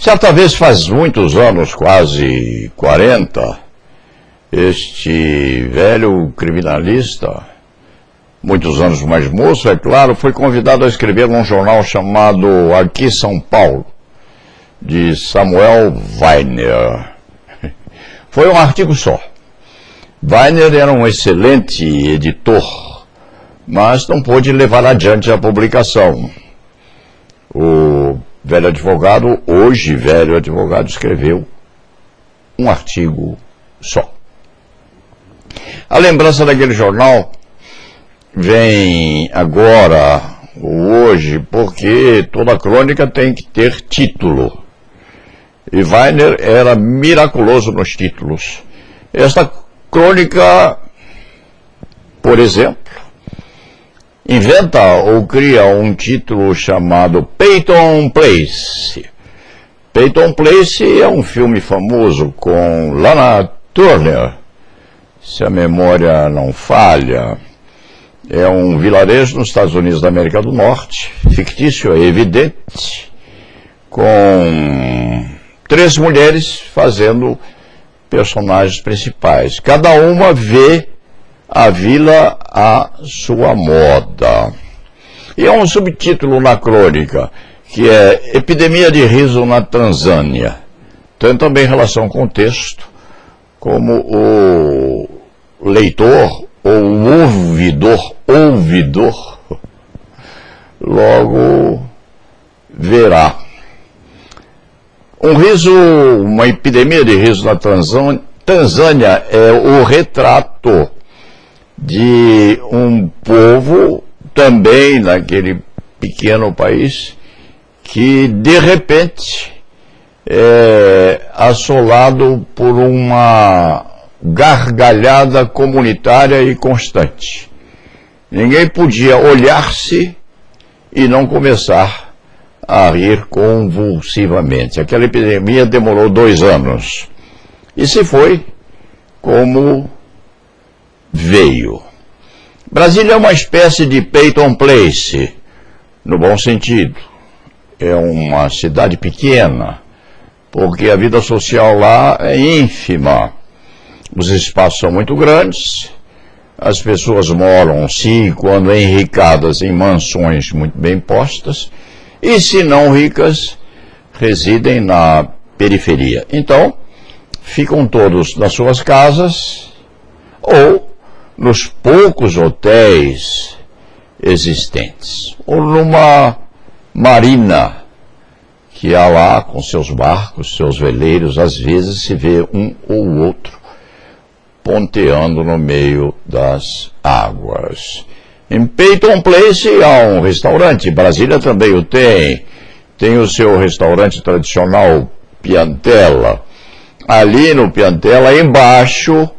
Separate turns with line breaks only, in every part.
Certa vez, faz muitos anos, quase 40, este velho criminalista, muitos anos mais moço, é claro, foi convidado a escrever num jornal chamado Aqui São Paulo, de Samuel Weiner. Foi um artigo só. Weiner era um excelente editor, mas não pôde levar adiante a publicação. O velho advogado, hoje velho advogado, escreveu um artigo só. A lembrança daquele jornal vem agora, hoje, porque toda crônica tem que ter título. E Weiner era miraculoso nos títulos. Esta crônica, por exemplo, inventa ou cria um título chamado Peyton Place. Peyton Place é um filme famoso com Lana Turner, se a memória não falha. É um vilarejo nos Estados Unidos da América do Norte, fictício, é evidente, com 3 mulheres fazendo personagens principais. Cada uma vê a vila à sua moda. E há um subtítulo na crônica, que é Epidemia de riso na Tanzânia. Tem também relação com o texto, como o leitor ou o ouvidor logo verá. Uma epidemia de riso na Tanzânia é o retrato de um povo, também naquele pequeno país, que de repente é assolado por uma gargalhada comunitária e constante. Ninguém podia olhar-se e não começar a rir convulsivamente. Aquela epidemia demorou 2 anos. E se foi como veio. Brasília é uma espécie de Peyton Place, no bom sentido. É uma cidade pequena, porque a vida social lá é ínfima. Os espaços são muito grandes, as pessoas moram, se quando enricadas, em mansões muito bem postas, e se não ricas, residem na periferia. Então, ficam todos nas suas casas ou nos poucos hotéis existentes, ou numa marina que há lá com seus barcos, seus veleiros. Às vezes se vê um ou outro ponteando no meio das águas. Em Peyton Place há um restaurante, Brasília também o tem. Tem o seu restaurante tradicional, Piantella. Ali no Piantella, embaixo,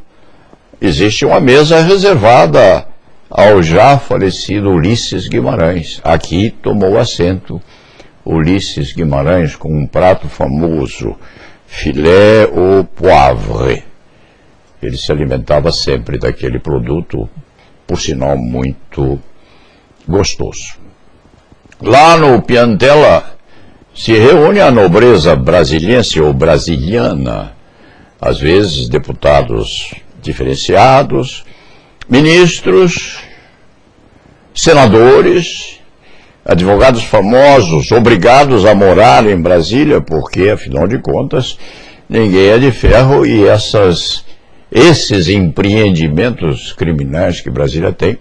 existe uma mesa reservada ao já falecido Ulisses Guimarães. Aqui tomou assento Ulisses Guimarães com um prato famoso, filé au poivre. Ele se alimentava sempre daquele produto, por sinal muito gostoso. Lá no Piantella se reúne a nobreza brasiliense ou brasiliana, às vezes deputados diferenciados, ministros, senadores, advogados famosos, obrigados a morar em Brasília, porque, afinal de contas, ninguém é de ferro e esses empreendimentos criminais que Brasília tem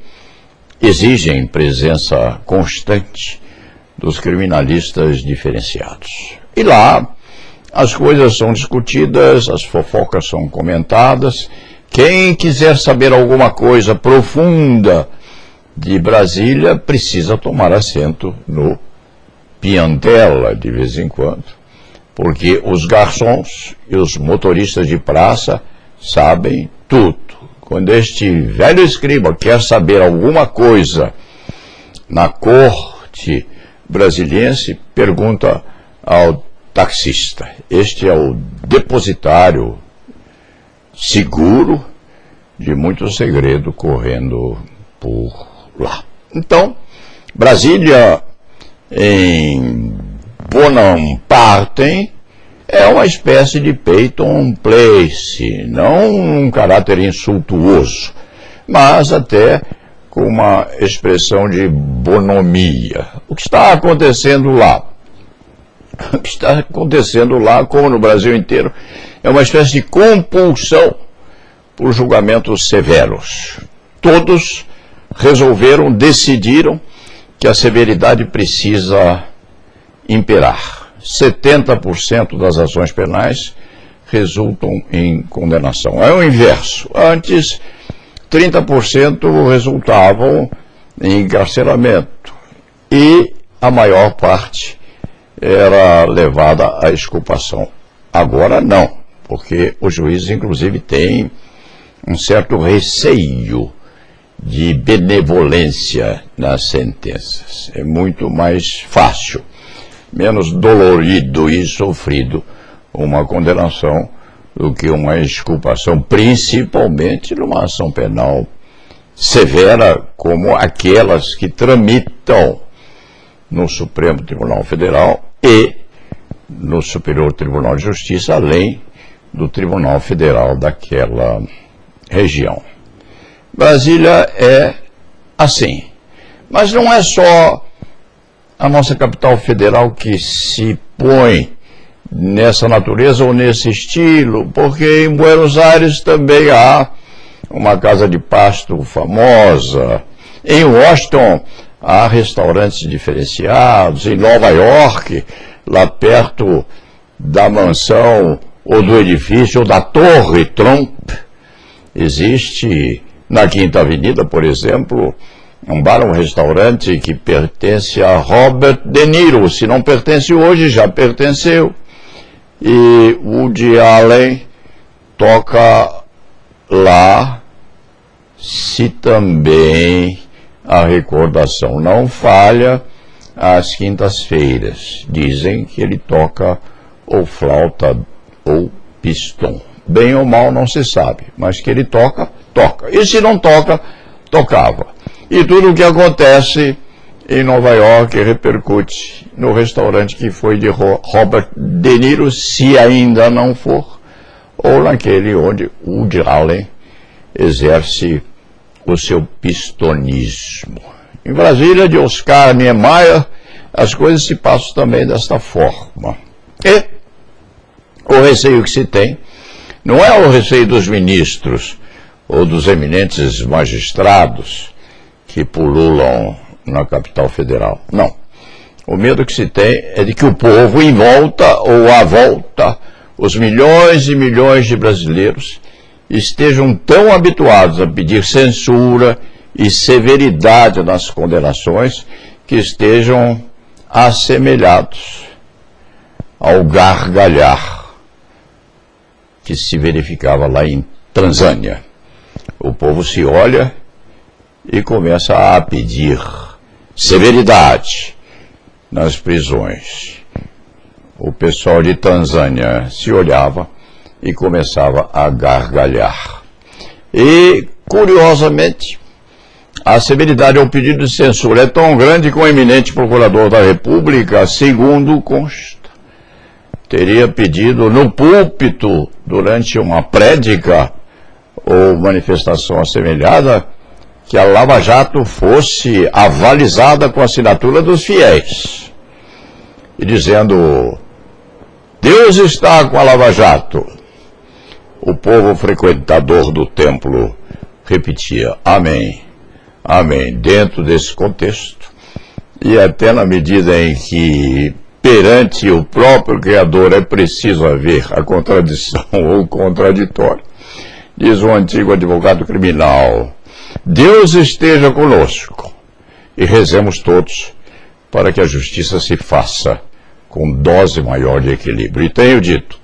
exigem presença constante dos criminalistas diferenciados. E lá as coisas são discutidas, as fofocas são comentadas. Quem quiser saber alguma coisa profunda de Brasília precisa tomar assento no Piantella de vez em quando, porque os garçons e os motoristas de praça sabem tudo. Quando este velho escriba quer saber alguma coisa na corte brasiliense, pergunta ao taxista. Este é o depositário seguro de muito segredo correndo por lá. Então, Brasília, em Bonaparte, é uma espécie de Peyton Place, não um caráter insultuoso, mas até com uma expressão de bonomia. O que está acontecendo lá? O que está acontecendo lá, como no Brasil inteiro, é uma espécie de compulsão por julgamentos severos. Todos resolveram, decidiram que a severidade precisa imperar. 70% das ações penais resultam em condenação. É o inverso. Antes, 30% resultavam em encarceramento e a maior parte era levada à exculpação. Agora não, porque os juízes, inclusive, têm um certo receio de benevolência nas sentenças. É muito mais fácil, menos dolorido e sofrido uma condenação do que uma exculpação, principalmente numa ação penal severa como aquelas que tramitam no Supremo Tribunal Federal e no Superior Tribunal de Justiça, além do Tribunal Federal daquela região. Brasília é assim, mas não é só a nossa capital federal que se põe nessa natureza ou nesse estilo, porque em Buenos Aires também há uma casa de pasto famosa, em Washington há restaurantes diferenciados, em Nova York, lá perto da mansão ou do edifício ou da Torre Trump, existe na Quinta Avenida, por exemplo, um bar, um restaurante que pertence a Robert De Niro. Se não pertence hoje, já pertenceu. E Woody Allen toca lá, se também a recordação não falha, às quintas-feiras. Dizem que ele toca ou flauta ou pistão. Bem ou mal não se sabe, mas que ele toca, toca. E se não toca, tocava. E tudo o que acontece em Nova York repercute no restaurante que foi de Robert De Niro, se ainda não for, ou naquele onde Woody Allen exerce o seu pistonismo. Em Brasília, de Oscar Niemeyer, as coisas se passam também desta forma. E o receio que se tem não é o receio dos ministros ou dos eminentes magistrados que pululam na capital federal. Não. O medo que se tem é de que o povo, em volta ou à volta, os milhões e milhões de brasileiros, estejam tão habituados a pedir censura e severidade nas condenações que estejam assemelhados ao gargalhar que se verificava lá em Tanzânia. O povo se olha e começa a pedir severidade nas prisões. O pessoal de Tanzânia se olhava e começava a gargalhar. E, curiosamente, a severidade ao pedido de censura é tão grande que o eminente procurador da República, segundo consta, teria pedido no púlpito, durante uma prédica ou manifestação assemelhada, que a Lava Jato fosse avalizada com a assinatura dos fiéis. E dizendo: Deus está com a Lava Jato. O povo frequentador do templo repetia: Amém, Amém. Dentro desse contexto, e até na medida em que perante o próprio Criador é preciso haver a contradição ou o contraditório, diz um antigo advogado criminal: Deus esteja conosco, e rezemos todos para que a justiça se faça com dose maior de equilíbrio. E tenho dito,